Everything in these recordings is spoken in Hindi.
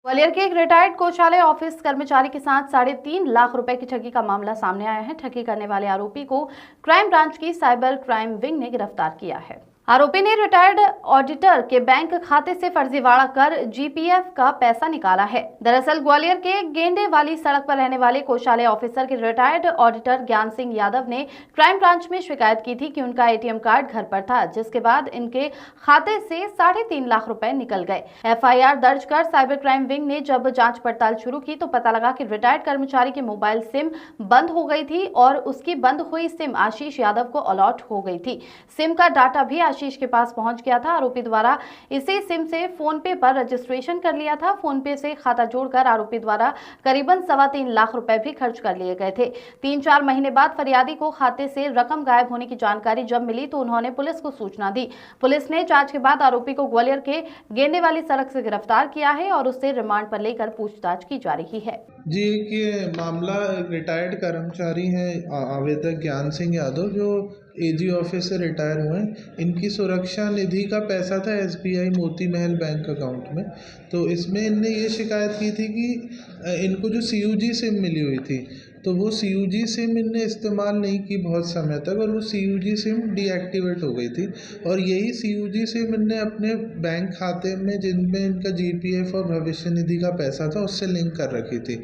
ग्वालियर के एक रिटायर्ड कोषालय ऑफिस कर्मचारी के साथ 3.5 लाख रुपए की ठगी का मामला सामने आया है। ठगी करने वाले आरोपी को क्राइम ब्रांच की साइबर क्राइम विंग ने गिरफ्तार किया है। आरोपी ने रिटायर्ड ऑडिटर के बैंक खाते से फर्जीवाड़ा कर जीपीएफ का पैसा निकाला है। दरअसल ग्वालियर के गेंडे वाली सड़क पर रहने वाले कोषालय ऑफिसर के रिटायर्ड ऑडिटर ज्ञान सिंह यादव ने क्राइम ब्रांच में शिकायत की थी कि उनका एटीएम कार्ड घर पर था, जिसके बाद इनके खाते से 3.5 लाख रुपए निकल गए। एफआईआर दर्ज कर साइबर क्राइम विंग ने जब जांच पड़ताल शुरू की तो पता लगा कि रिटायर्ड कर्मचारी की मोबाइल सिम बंद हो गई थी और उसकी बंद हुई सिम आशीष यादव को अलॉट हो गई थी। सिम का डाटा भी आशीष के पास पहुंच गया था। आरोपी द्वारा इसी सिम से फोन पे पर रजिस्ट्रेशन कर लिया था। फोन पे से खाता जोड़कर आरोपी द्वारा करीबन 3.25 लाख रुपए भी खर्च कर लिए गए थे। 3-4 महीने बाद फरियादी को खाते से रकम गायब होने की जानकारी जब मिली तो उन्होंने पुलिस को सूचना दी। पुलिस ने जांच के बाद आरोपी को ग्वालियर के गेंडे वाली सड़क से गिरफ्तार किया है और उससे रिमांड पर लेकर पूछताछ की जा रही है। जी, ये मामला रिटायर्ड कर्मचारी हैं आवेदक ज्ञान सिंह यादव, जो एजी ऑफिस से रिटायर हुए हैं। इनकी सुरक्षा निधि का पैसा था SBI Moti Mahal bank account में। तो इसमें इनने ये शिकायत की थी कि इनको जो सीयूजी सिम मिली हुई थी, तो वो सीयूजी सिम इनने इस्तेमाल नहीं की बहुत समय तक और वो सीयूजी सिम डीएक्टिवेट हो गई थी। और यही सीयूजी सिम इनने अपने बैंक खाते में, जिनमें इनका जीपीएफ और भविष्य निधि का पैसा था, उससे लिंक कर रखी थी।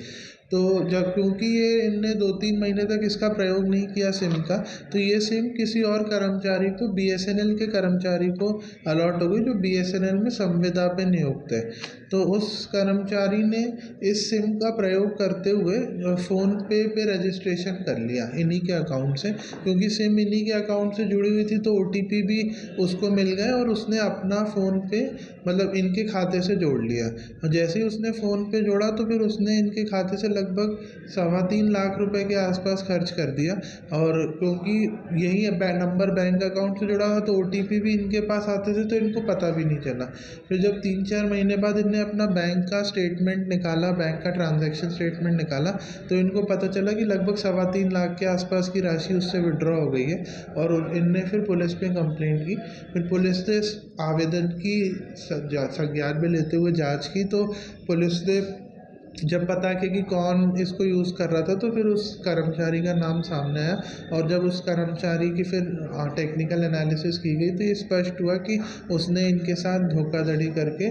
तो जब क्योंकि ये इनने 2-3 महीने तक इसका प्रयोग नहीं किया सिम का, तो ये सिम किसी और कर्मचारी को, बीएसएनएल के कर्मचारी को अलॉट हो गई, जो बीएसएनएल में संविदा पे नियुक्त है। तो उस कर्मचारी ने इस सिम का प्रयोग करते हुए फ़ोन पे रजिस्ट्रेशन कर लिया इन्हीं के अकाउंट से, क्योंकि सिम इन्हीं के अकाउंट से जुड़ी हुई थी। तो ओटीपी भी उसको मिल गए और उसने अपना फ़ोन पे मतलब इनके खाते से जोड़ लिया। और जैसे ही उसने फ़ोन पे जोड़ा तो फिर उसने इनके खाते से लगभग 3.25 लाख रुपए के आसपास खर्च कर दिया। और क्योंकि यही नंबर बैंक अकाउंट से जुड़ा हुआ, तो ओटीपी भी इनके पास आते थे, तो इनको पता भी नहीं चला। फिर जब 3-4 महीने बाद इनने अपना बैंक का स्टेटमेंट निकाला, बैंक का ट्रांजैक्शन स्टेटमेंट निकाला, तो इनको पता चला कि लगभग 3.25 लाख के आसपास की राशि उससे विड्रॉ हो गई है। और इनने फिर पुलिस पे कंप्लेंट की। फिर पुलिस ने आवेदन की संज्ञान में लेते हुए जांच की, तो पुलिस ने जब पता किया कि कौन इसको यूज़ कर रहा था, तो फिर उस कर्मचारी का नाम सामने आया। और जब उस कर्मचारी की फिर टेक्निकल एनालिसिस की गई, तो ये स्पष्ट हुआ कि उसने इनके साथ धोखाधड़ी करके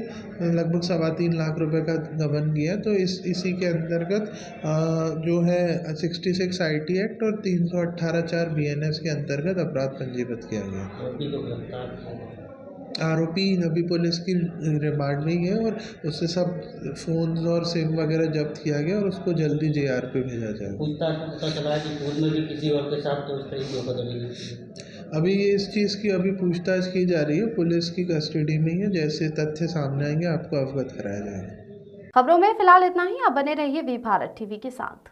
लगभग 3.25 लाख रुपए का गबन किया। तो इसी के अंतर्गत जो है 66 आईटी एक्ट और 318(4) बीएनएस के अंतर्गत अपराध पंजीबद्ध किया गया। आरोपी अभी पुलिस की रिमांड में ही है और उससे सब फ़ोन और सिम वगैरह जब्त किया गया और उसको जल्दी जेआर पे भेजा जाएगा। पूछताछ में पता चला है कि पूर्व में भी किसी और के साथ तो इस तरह की धोखाधड़ी हुई थी। अभी इस चीज़ की अभी पूछताछ की जा रही है, पुलिस की कस्टडी में ही है। जैसे तथ्य सामने आएंगे आपको अवगत कराया जाएगा। खबरों में फिलहाल इतना ही। आप बने रहिए वी भारत टीवी के साथ।